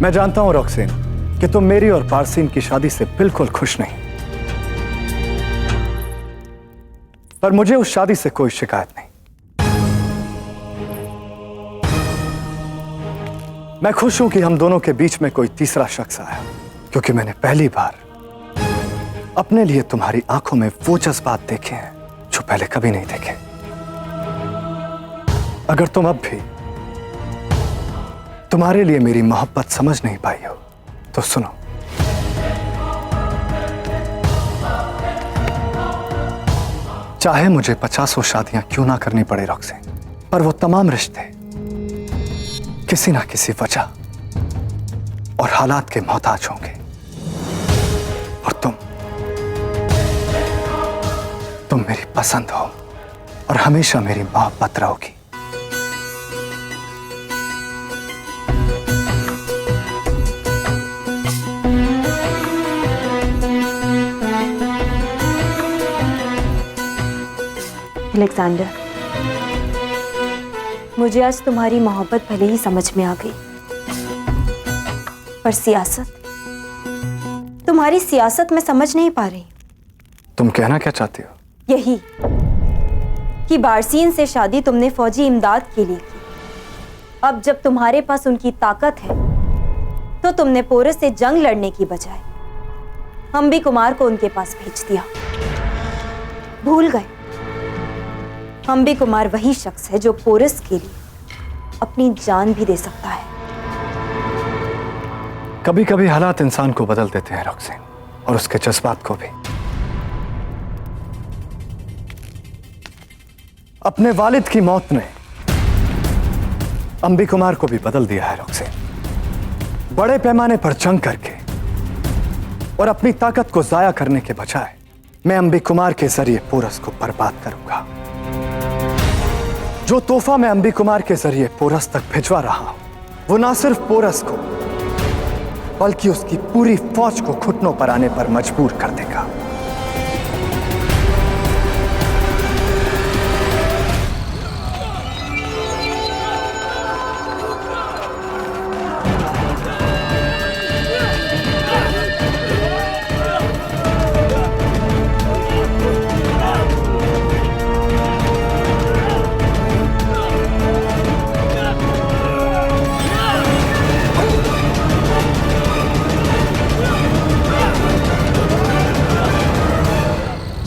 मैं जानता हूं रॉक्सेन कि तुम मेरी और पारसीन की शादी से बिल्कुल खुश नहीं, पर मुझे उस शादी से कोई शिकायत नहीं। मैं खुश हूं कि हम दोनों के बीच में कोई तीसरा शख्स आया, क्योंकि मैंने पहली बार अपने लिए तुम्हारी आंखों में वो जज्बात देखे हैं जो पहले कभी नहीं देखे। अगर तुम अब भी तुम्हारे लिए मेरी मोहब्बत समझ नहीं पाई हो तो सुनो, चाहे मुझे 50 शादियां क्यों ना करनी पड़े रॉक्सेन, पर वो तमाम रिश्ते किसी ना किसी वजह और हालात के मोहताज होंगे। और तुम मेरी पसंद हो और हमेशा मेरी मोहब्बत रहोगी। अलेक्जेंडर, मुझे आज तुम्हारी मोहब्बत भले ही समझ में आ गई, पर सियासत, तुम्हारी सियासत मैं समझ नहीं पा रही। तुम कहना क्या चाहती हो? यही कि बारसीन से शादी तुमने फौजी इमदाद के लिए की। अब जब तुम्हारे पास उनकी ताकत है तो तुमने पोरस से जंग लड़ने की बजाय अंबी कुमार को उनके पास भेज दिया। भूल गए अंबी कुमार वही शख्स है जो पोरस के लिए अपनी जान भी दे सकता है। कभी कभी हालात इंसान को बदल देते हैं रॉक्सेन, और उसके जज्बात को भी। अपने वालिद की मौत ने अंबी कुमार को भी बदल दिया है रॉक्सेन। बड़े पैमाने पर जंग करके और अपनी ताकत को जाया करने के बजाय मैं अंबी कुमार के जरिए पोरस को बर्बाद करूंगा। जो तोहफा मैं अंबी कुमार के जरिए पोरस तक भिजवा रहा हूं, वो ना सिर्फ पोरस को बल्कि उसकी पूरी फौज को घुटनों पर आने पर मजबूर कर देगा।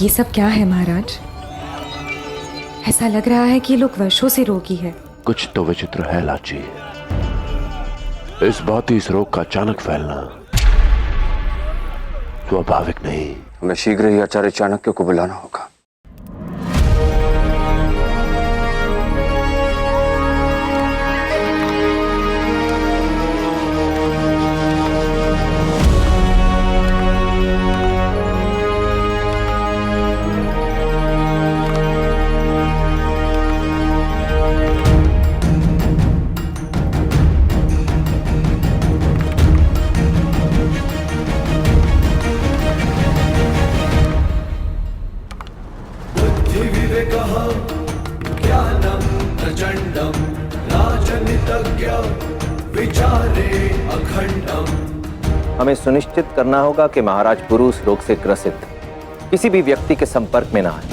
ये सब क्या है महाराज? ऐसा लग रहा है कि ये लोग वर्षों से रोगी है। कुछ तो विचित्र है लाची। इस बात इस रोग का अचानक फैलना स्वाभाविक नहीं। हमें शीघ्र ही आचार्य चाणक्य को बुलाना होगा। हमें सुनिश्चित करना होगा कि महाराज पुरु उस रोग से ग्रसित किसी भी व्यक्ति के संपर्क में ना आए।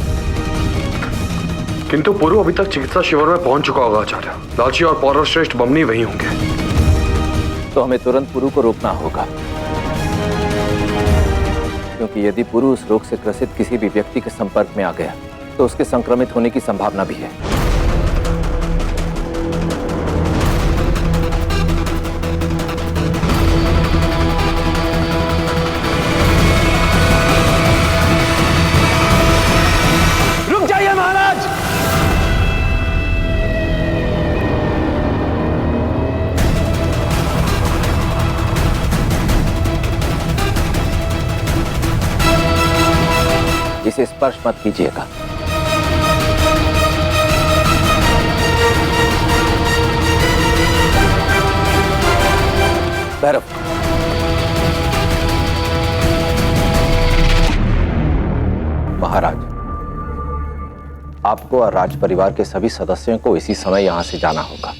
किंतु पुरु अभी तक चिकित्सा शिविर में पहुंच चुका होगा आचार्य। लाची और पौरवश्रेष्ठ बमनी वहीं होंगे। तो हमें तुरंत पुरु को रोकना होगा, क्योंकि यदि पुरु उस रोग से ग्रसित किसी भी व्यक्ति के संपर्क में आ गया तो उसके संक्रमित होने की संभावना भी है। इसे स्पर्श मत कीजिएगा। भैरव, महाराज, आपको और राज परिवार के सभी सदस्यों को इसी समय यहां से जाना होगा।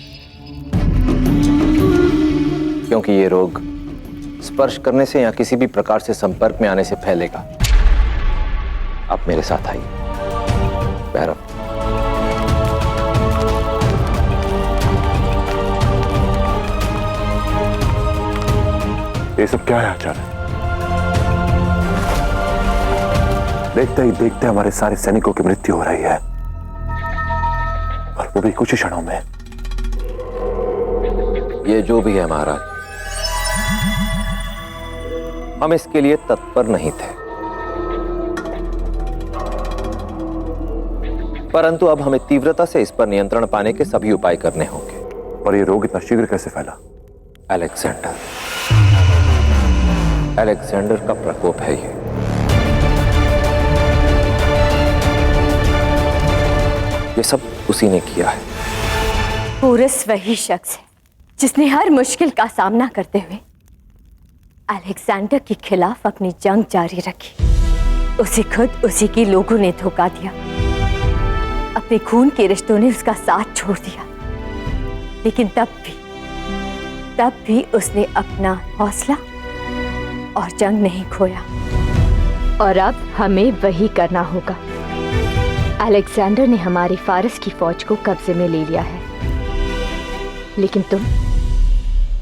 क्योंकि ये रोग स्पर्श करने से या किसी भी प्रकार से संपर्क में आने से फैलेगा। आप मेरे साथ आइए। भैरव, ये सब क्या है आचार्य? देखते ही देखते हमारे सारे सैनिकों की मृत्यु हो रही है, और वो भी कुछ ही क्षणों में। ये जो भी है महाराज, हम इसके लिए तत्पर नहीं थे, परंतु अब हमें तीव्रता से इस पर नियंत्रण पाने के सभी उपाय करने होंगे। और ये रोग इतना शीघ्र कैसे फैला? अलेक्जेंडर का प्रकोप है ये सब उसी ने किया है। पोरस वही शख्स है जिसने हर मुश्किल का सामना करते हुए अलेक्जेंडर के खिलाफ अपनी जंग जारी रखी। उसे खुद उसी के लोगों ने धोखा दिया, अपने खून के रिश्तों ने उसका साथ छोड़ दिया, लेकिन तब भी उसने अपना हौसला और जंग नहीं खोया। और अब हमें वही करना होगा। अलेक्जेंडर ने हमारी फारस की फौज को कब्जे में ले लिया है, लेकिन तुम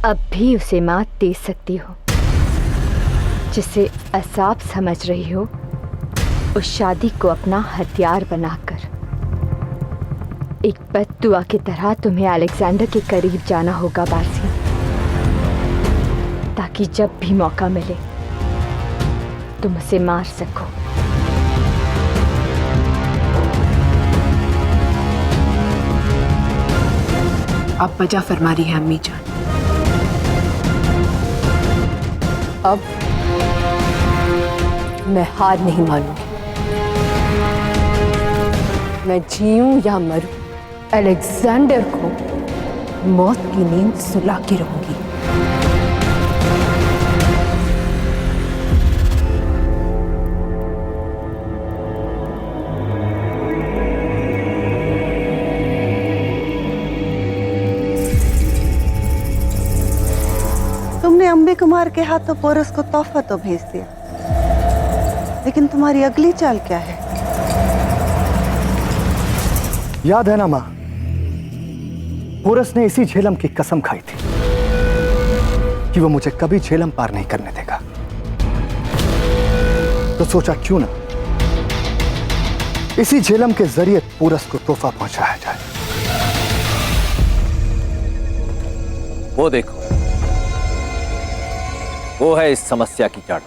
अब भी उसे मात दे सकती हो। जिसे असाब समझ रही हो, उस शादी को अपना हथियार बनाकर एक बद्दुआ की तरह तुम्हें अलेक्जेंडर के करीब जाना होगा बारसीन, ताकि जब भी मौका मिले तुम उसे मार सको। अब वजह फरमा रही है अम्मी जान। अब मैं हार नहीं मानूंगी। मैं जीऊं या मरूं, अलेक्जेंडर को मौत की नींद सुला के रहूंगी। तुमने अंबे कुमार के हाथों पोरस को तोहफा तो भेज दिया, लेकिन तुम्हारी अगली चाल क्या है? याद है ना मां, पोरस ने इसी झेलम की कसम खाई थी कि वो मुझे कभी झेलम पार नहीं करने देगा। तो सोचा क्यों ना इसी झेलम के जरिए पोरस को तोहफा पहुंचाया जाए। वो देखो, वो है इस समस्या की जड़।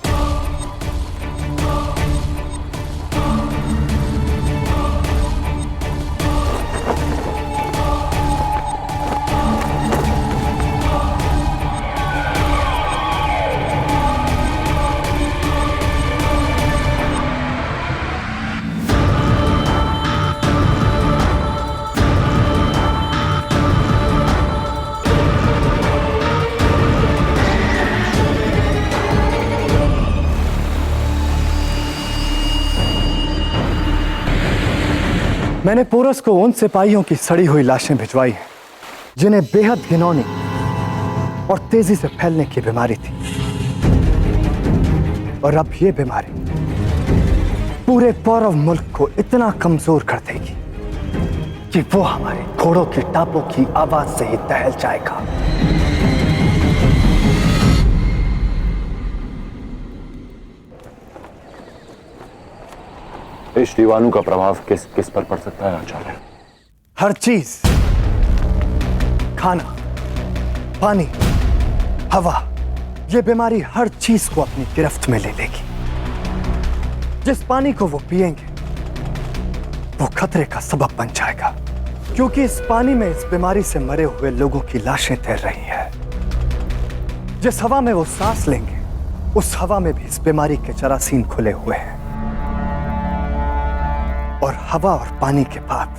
मैंने पोरस को उन सिपाहियों की सड़ी हुई लाशें भिजवाई हैं जिन्हें बेहद घिनौनी और तेजी से फैलने की बीमारी थी। और अब यह बीमारी पूरे पौरव मुल्क को इतना कमजोर कर देगी कि वो हमारे घोड़ों की टापों की आवाज से ही दहल जाएगा। इस जीवाणु का प्रभाव किस किस पर पड़ सकता है आचार्य? हर चीज, खाना, पानी, हवा, ये बीमारी हर चीज को अपनी गिरफ्त में ले लेगी। जिस पानी को वो पिएंगे वो खतरे का सबब बन जाएगा, क्योंकि इस पानी में इस बीमारी से मरे हुए लोगों की लाशें तैर रही हैं। जिस हवा में वो सांस लेंगे उस हवा में भी इस बीमारी के जरासीम खुले हुए हैं। और हवा और पानी के बाद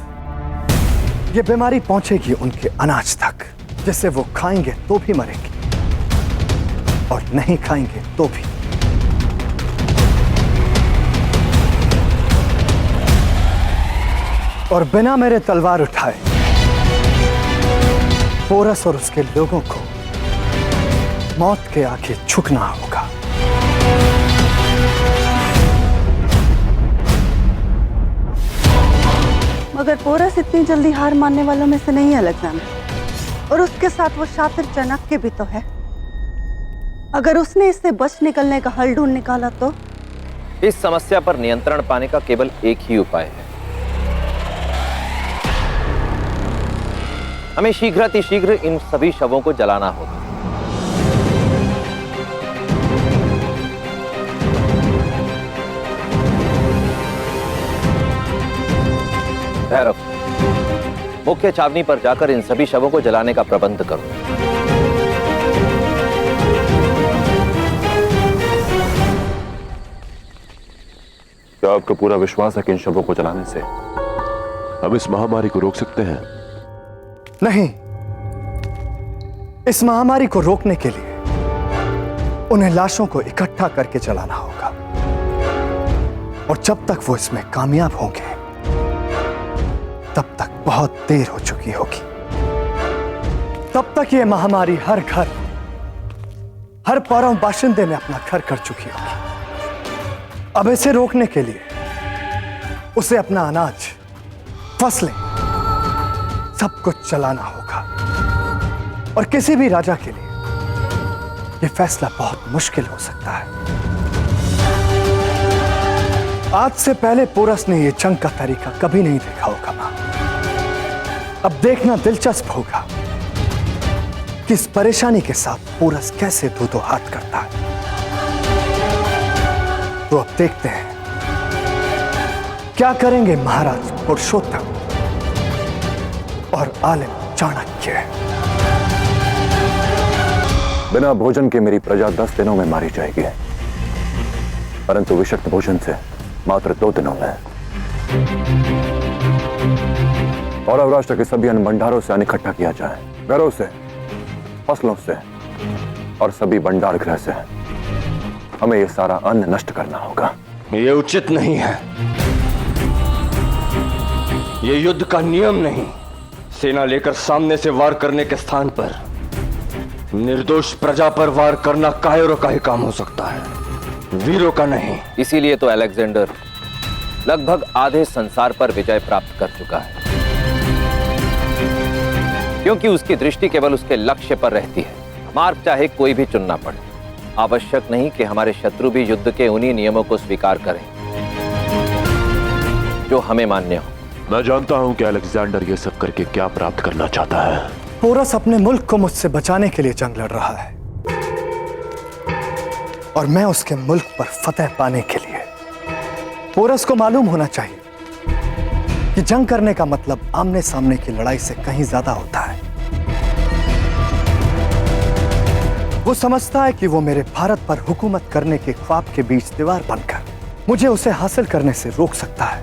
ये बीमारी पहुंचेगी उनके अनाज तक, जिसे वो खाएंगे तो भी मरेंगे और नहीं खाएंगे तो भी। और बिना मेरे तलवार उठाए पोरस और उसके लोगों को मौत के आगे झुकना होगा। मगर पोरस इतनी जल्दी हार मानने वालों में से नहीं है अलेक्जेंडर, और उसके साथ वो शातिर चाणक्य भी तो है। अगर उसने इससे बच निकलने का हल ढूंढ निकाला तो इस समस्या पर नियंत्रण पाने का केवल एक ही उपाय है। हमें शीघ्रातिशीघ्र इन सभी शवों को जलाना होगा। भैरव, मुख्य छावनी पर जाकर इन सभी शवों को जलाने का प्रबंध करो। क्या आपको पूरा विश्वास है कि इन शवों को जलाने से हम इस महामारी को रोक सकते हैं? नहीं, इस महामारी को रोकने के लिए उन्हें लाशों को इकट्ठा करके जलाना होगा, और जब तक वो इसमें कामयाब होंगे तब तक बहुत देर हो चुकी होगी। तब तक ये महामारी हर घर, हर पारव बाशिंदे में अपना घर कर चुकी होगी। अब इसे रोकने के लिए उसे अपना अनाज, फसलें, सब कुछ जलाना होगा, और किसी भी राजा के लिए यह फैसला बहुत मुश्किल हो सकता है। आज से पहले पोरस ने यह जंग का तरीका कभी नहीं देखा होगा मां। अब देखना दिलचस्प होगा कि इस परेशानी के साथ पोरस कैसे दो हाथ करता है। तो अब देखते हैं क्या करेंगे महाराज पुरुषोत्तम और आलिम चाणक्य। बिना भोजन के मेरी प्रजा 10 दिनों में मारी जाएगी, परंतु विषक्त भोजन से मात्र 2 दिनों में। और राष्ट्र के सभी अन्न भंडारों से अन्न इकट्ठा किया जाए, घरों से, फसलों से और सभी भंडार गृह से। हमें यह सारा अन्न नष्ट करना होगा। ये उचित नहीं है, ये युद्ध का नियम नहीं। सेना लेकर सामने से वार करने के स्थान पर निर्दोष प्रजा पर वार करना कायरों का ही काम हो सकता है, वीरों का नहीं। इसीलिए तो अलेक्जेंडर लगभग आधे संसार पर विजय प्राप्त कर चुका है, क्योंकि उसकी दृष्टि केवल उसके लक्ष्य पर रहती है। मार्ग चाहे कोई भी चुनना पड़े, आवश्यक नहीं कि हमारे शत्रु भी युद्ध के उन्हीं नियमों को स्वीकार करें जो हमें मान्य हो। मैं जानता हूं कि अलेक्जेंडर ये सब करके क्या प्राप्त करना चाहता है। पोरस अपने मुल्क को मुझसे बचाने के लिए जंग लड़ रहा है, और मैं उसके मुल्क पर फतह पाने के लिए। पोरस को मालूम होना चाहिए कि जंग करने का मतलब आमने सामने की लड़ाई से कहीं ज्यादा होता है। वो समझता है कि वो मेरे भारत पर हुकूमत करने के ख्वाब के बीच दीवार बनकर मुझे उसे हासिल करने से रोक सकता है,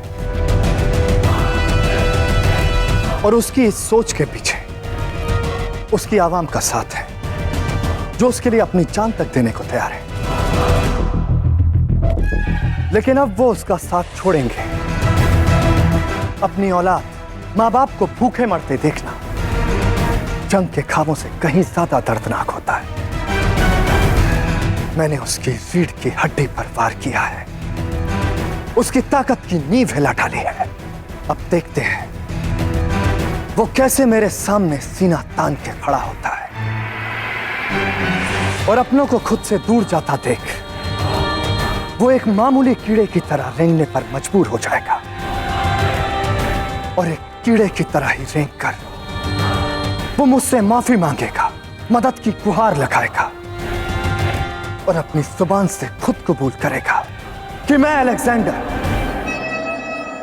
और उसकी इस सोच के पीछे उसकी आवाम का साथ है, जो उसके लिए अपनी जान तक देने को तैयार है। लेकिन अब वो उसका साथ छोड़ेंगे। अपनी औलाद, मां बाप को भूखे मरते देखना जंग के खाबों से कहीं ज्यादा दर्दनाक होता है। मैंने उसकी रीढ़ की हड्डी पर वार किया है, उसकी ताकत की नींव हिला डाली है। अब देखते हैं वो कैसे मेरे सामने सीना तान के खड़ा होता है, और अपनों को खुद से दूर जाता देख वो एक मामूली कीड़े की तरह रेंगने पर मजबूर हो जाएगा, और एक कीड़े की तरह ही रेंग कर वो मुझसे माफी मांगेगा, मदद की गुहार लगाएगा, और अपनी जुबान से खुद कबूल करेगा कि मैं अलेक्जेंडर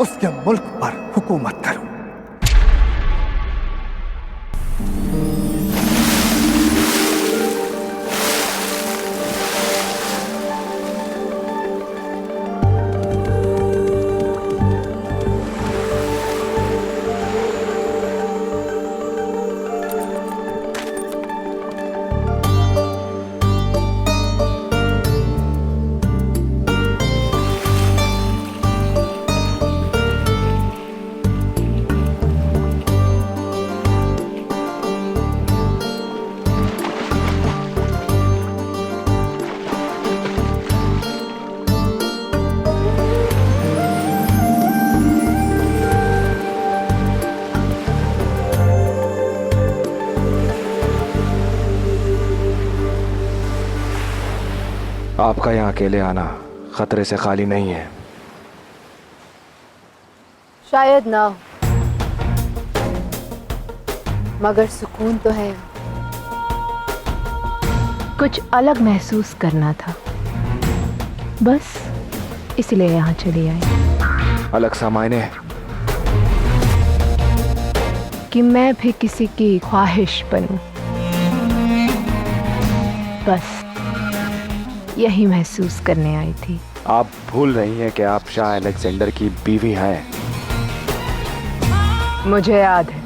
उसके मुल्क पर हुकूमत करूं। आपका यहाँ अकेले आना खतरे से खाली नहीं है। शायद ना हो, मगर सुकून तो है। कुछ अलग महसूस करना था, बस इसलिए यहाँ चली आई। अलग सा मायने? कि मैं भी किसी की ख्वाहिश बनूं, बस यही महसूस करने आई थी। आप भूल रही हैं कि आप शाह अलेक्जेंडर की बीवी हैं। मुझे याद है,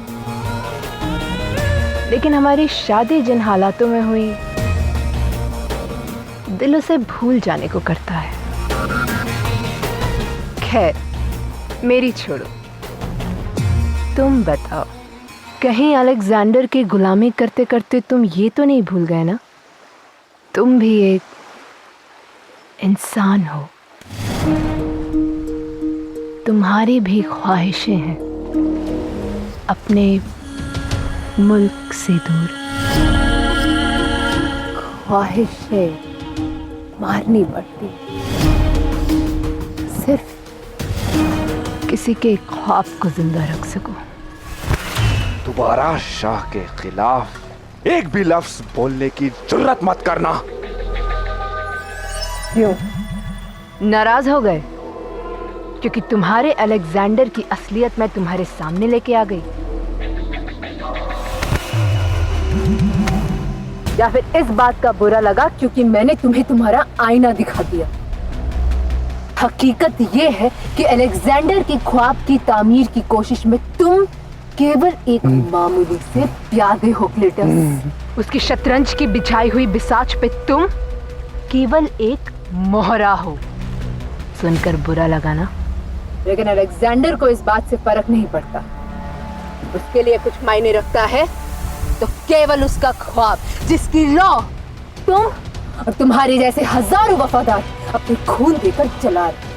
लेकिन हमारी शादी जिन हालातों में हुई, दिल उसे भूल जाने को करता है। खैर, मेरी छोड़ो, तुम बताओ, कहीं अलेक्जेंडर की गुलामी करते करते तुम ये तो नहीं भूल गए ना, तुम भी एक इंसान हो, तुम्हारी भी ख्वाहिशें हैं अपने मुल्क से दूर। ख्वाहिशें मारनी पड़ती सिर्फ किसी के ख्वाब को जिंदा रख सको। दोबारा शाह के खिलाफ एक भी लफ्ज बोलने की जुर्रत मत करना। क्यों, नाराज हो गए क्योंकि तुम्हारे अलेक्जेंडर की असलियत मैं तुम्हारे सामने लेके आ गई, या फिर इस बात का बुरा लगा क्योंकि मैंने तुम्हें तुम्हारा आईना दिखा दिया? हकीकत ये है कि अलेक्जेंडर के ख्वाब की तामीर की कोशिश में तुम केवल एक मामूली से प्यादे हो क्लेटस। उसकी शतरंज की बिछाई हुई बिसाच पे तुम केवल एक मोहरा हो। सुनकर बुरा लगा ना? लेकिन अलेक्जेंडर को इस बात से फर्क नहीं पड़ता। उसके लिए कुछ मायने रखता है तो केवल उसका ख्वाब, जिसकी लौ तुम और तुम्हारे जैसे हजारों वफादार अपने खून देकर जला रहे।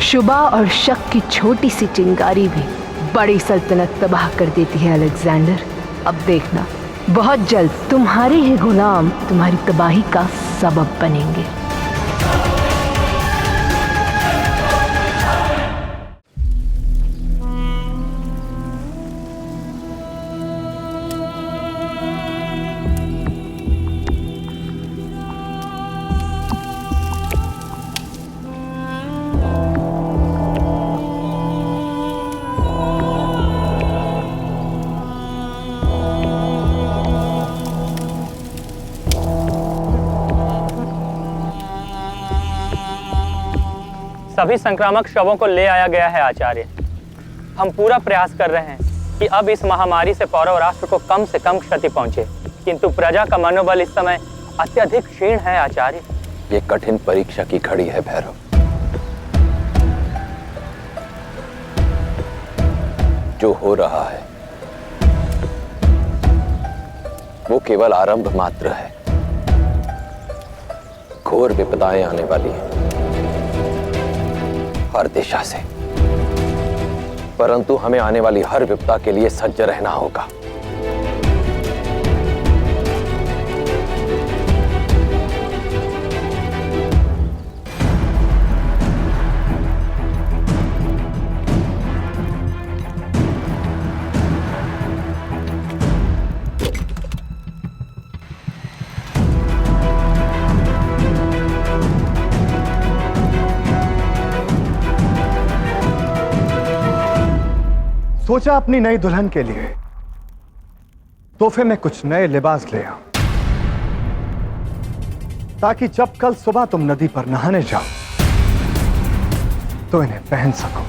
शुबा और शक की छोटी सी चिंगारी भी बड़ी सल्तनत तबाह कर देती है अलेक्जेंडर। अब देखना, बहुत जल्द तुम्हारे ही गुलाम तुम्हारी तबाही का सबब बनेंगे। सभी संक्रामक शवों को ले आया गया है आचार्य। हम पूरा प्रयास कर रहे हैं कि अब इस महामारी से कौरव राष्ट्र को कम से कम क्षति पहुंचे, किंतु प्रजा का मनोबल इस समय अत्यधिक क्षीण है आचार्य। ये कठिन परीक्षा की घड़ी है भैरव। जो हो रहा है वो केवल आरंभ मात्र है। घोर विपदाएं आने वाली हैं हर दिशा से, परंतु हमें आने वाली हर विपदा के लिए सज्ज रहना होगा। सोचा अपनी नई दुल्हन के लिए तोहफे में कुछ नए लिबास ले आऊं, ताकि जब कल सुबह तुम नदी पर नहाने जाओ तो इन्हें पहन सको।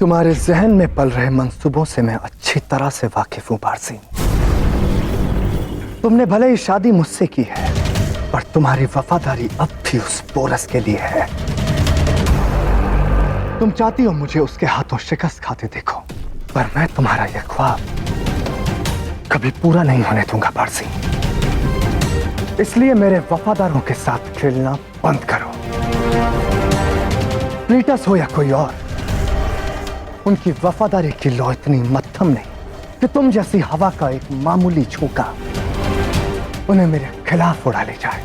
तुम्हारे जहन में पल रहे मंसूबों से मैं अच्छी तरह से वाकिफ हूं बारसीन। तुमने भले ही शादी मुझसे की है, पर तुम्हारी वफादारी अब भी उस पोरस के लिए है। तुम चाहती हो मुझे उसके हाथों शिकस्त खाते देखो, पर मैं तुम्हारा यह ख्वाब कभी पूरा नहीं होने दूंगा बारसीन। इसलिए मेरे वफादारों के साथ खेलना बंद करो। प्लीटस हो या कोई और, उनकी वफादारी की लो इतनी मत्थम नहीं कि तुम जैसी हवा का एक मामूली झोंका उन्हें मेरे खिलाफ उड़ा ले जाए।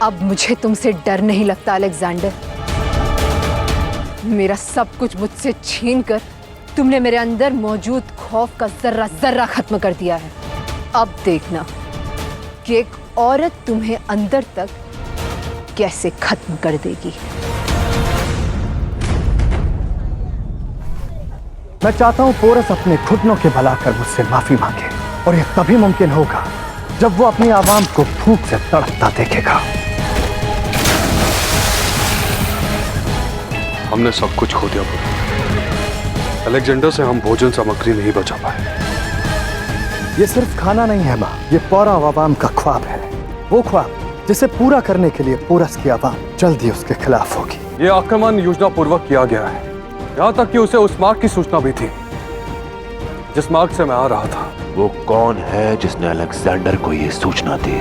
अब मुझे तुमसे डर नहीं लगता अलेक्जेंडर। मेरा सब कुछ मुझसे छीनकर तुमने मेरे अंदर मौजूद खौफ का जर्रा जर्रा खत्म कर दिया है। अब देखना कि एक औरत तुम्हें अंदर तक कैसे खत्म कर देगी। मैं चाहता हूं पोरस अपने घुटनों के बल आकर मुझसे माफी मांगे, और यह तभी मुमकिन होगा जब वो अपनी आवाम को भूख से तड़पता देखेगा। हमने सब कुछ खो दिया पुत्र। अलेक्जेंडर से हम भोजन सामग्री नहीं बचा पाए। ये सिर्फ खाना नहीं है माँ, ये पूरा आवाम का ख्वाब है। वो ख्वाब जिसे पूरा करने के लिए पोरस की आवाम जल्दी उसके खिलाफ होगी। ये आक्रमण योजना पूर्वक किया गया है, यहाँ तक कि उसे उस मार्ग की सूचना भी थी जिस मार्ग से मैं आ रहा था। वो कौन है जिसने अलेक्जेंडर को ये सूचना दी?